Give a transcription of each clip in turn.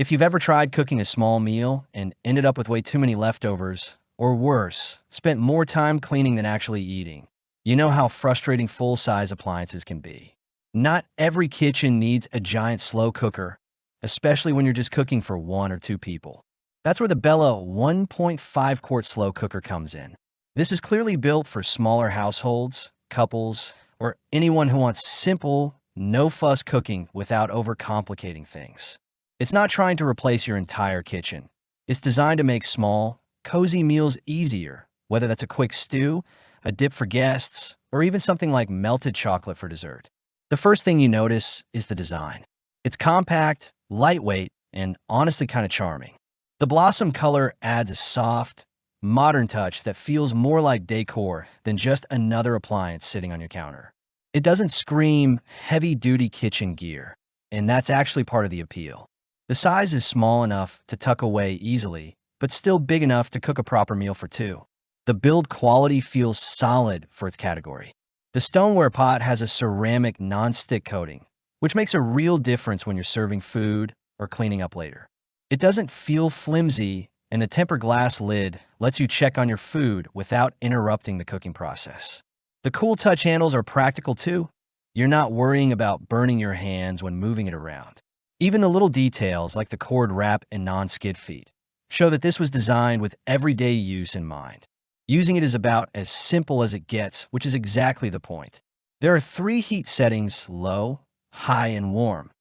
If you've ever tried cooking a small meal and ended up with way too many leftovers, or worse, spent more time cleaning than actually eating, you know how frustrating full-size appliances can be. Not every kitchen needs a giant slow cooker, especially when you're just cooking for one or two people. That's where the Bella 1.5 quart slow cooker comes in. This is clearly built for smaller households, couples, or anyone who wants simple, no-fuss cooking without overcomplicating things. It's not trying to replace your entire kitchen. It's designed to make small, cozy meals easier, whether that's a quick stew, a dip for guests, or even something like melted chocolate for dessert. The first thing you notice is the design. It's compact, lightweight, and honestly kind of charming. The blossom color adds a soft, modern touch that feels more like decor than just another appliance sitting on your counter. It doesn't scream heavy-duty kitchen gear, and that's actually part of the appeal. The size is small enough to tuck away easily, but still big enough to cook a proper meal for two. The build quality feels solid for its category. The stoneware pot has a ceramic nonstick coating, which makes a real difference when you're serving food or cleaning up later. It doesn't feel flimsy, and the tempered glass lid lets you check on your food without interrupting the cooking process. The cool touch handles are practical too. You're not worrying about burning your hands when moving it around. Even the little details like the cord wrap and non-skid feet show that this was designed with everyday use in mind. Using it is about as simple as it gets, which is exactly the point. There are 3 heat settings: low, high, and warm.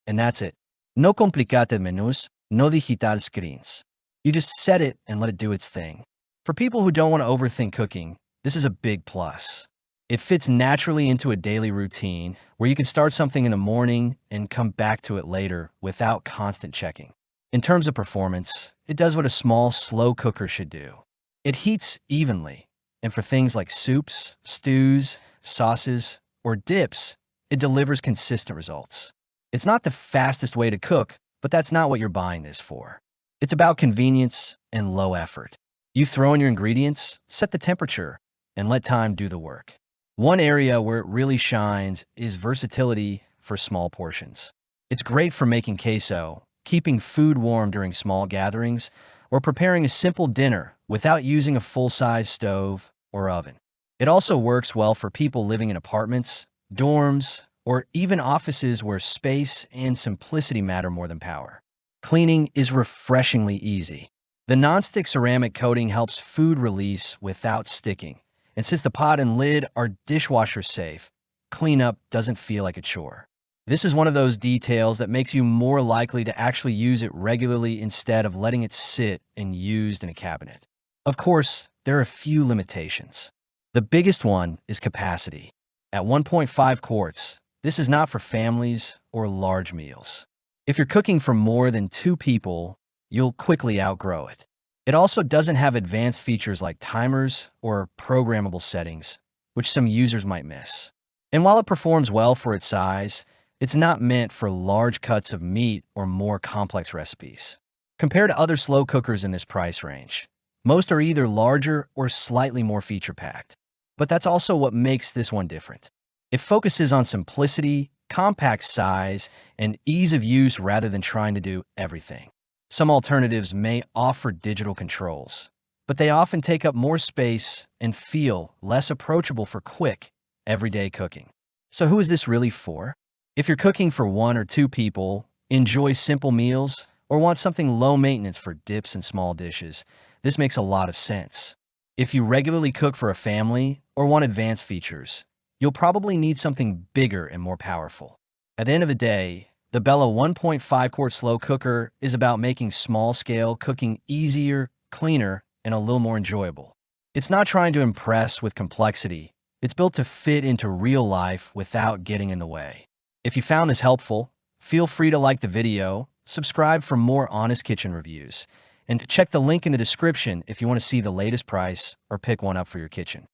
And that's it. No complicated menus, no digital screens. You just set it and let it do its thing. For people who don't want to overthink cooking, this is a big plus. It fits naturally into a daily routine where you can start something in the morning and come back to it later without constant checking. In terms of performance, it does what a small, slow cooker should do. It heats evenly, and for things like soups, stews, sauces, or dips, it delivers consistent results. It's not the fastest way to cook, but that's not what you're buying this for. It's about convenience and low effort. You throw in your ingredients, set the temperature, and let time do the work. One area where it really shines is versatility for small portions. It's great for making queso, keeping food warm during small gatherings, or preparing a simple dinner without using a full-size stove or oven. It also works well for people living in apartments, dorms, or even offices where space and simplicity matter more than power. Cleaning is refreshingly easy. The nonstick ceramic coating helps food release without sticking, and since the pot and lid are dishwasher safe, cleanup doesn't feel like a chore. This is one of those details that makes you more likely to actually use it regularly instead of letting it sit and used in a cabinet. Of course, there are a few limitations. The biggest one is capacity. At 1.5 quarts, this is not for families or large meals. If you're cooking for more than 2 people, you'll quickly outgrow it. It also doesn't have advanced features like timers or programmable settings, which some users might miss. And while it performs well for its size, it's not meant for large cuts of meat or more complex recipes. Compared to other slow cookers in this price range, most are either larger or slightly more feature-packed. But that's also what makes this one different. It focuses on simplicity, compact size, and ease of use rather than trying to do everything. Some alternatives may offer digital controls, but they often take up more space and feel less approachable for quick, everyday cooking. So who is this really for? If you're cooking for 1 or 2 people, enjoy simple meals, or want something low maintenance for dips and small dishes, this makes a lot of sense. If you regularly cook for a family or want advanced features, you'll probably need something bigger and more powerful. At the end of the day, the Bella 1.5 quart slow cooker is about making small-scale cooking easier, cleaner, and a little more enjoyable. It's not trying to impress with complexity. It's built to fit into real life without getting in the way. If you found this helpful, feel free to like the video, subscribe for more honest kitchen reviews, and check the link in the description if you want to see the latest price or pick one up for your kitchen.